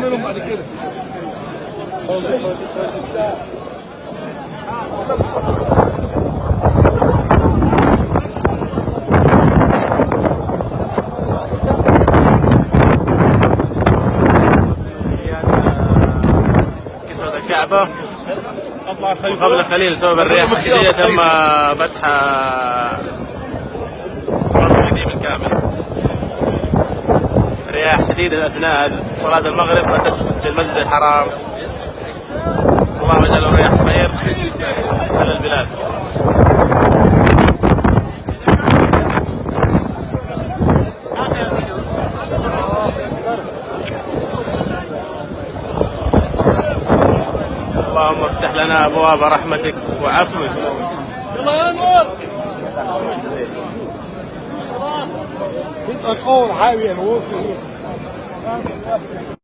منهم بعد كده. كسرت الكعبة قبل قليل بسبب الرياح الشديدة تم فتح الركن القديم الكامل. رياح شديدة أثناء صلاة المغرب ردت في المسجد الحرام. اللهم اجعل الرياح خير على البلاد. اللهم افتح لنا أبواب رحمتك وعفوك. يلا يا انور. It's a cold highway and we'll see.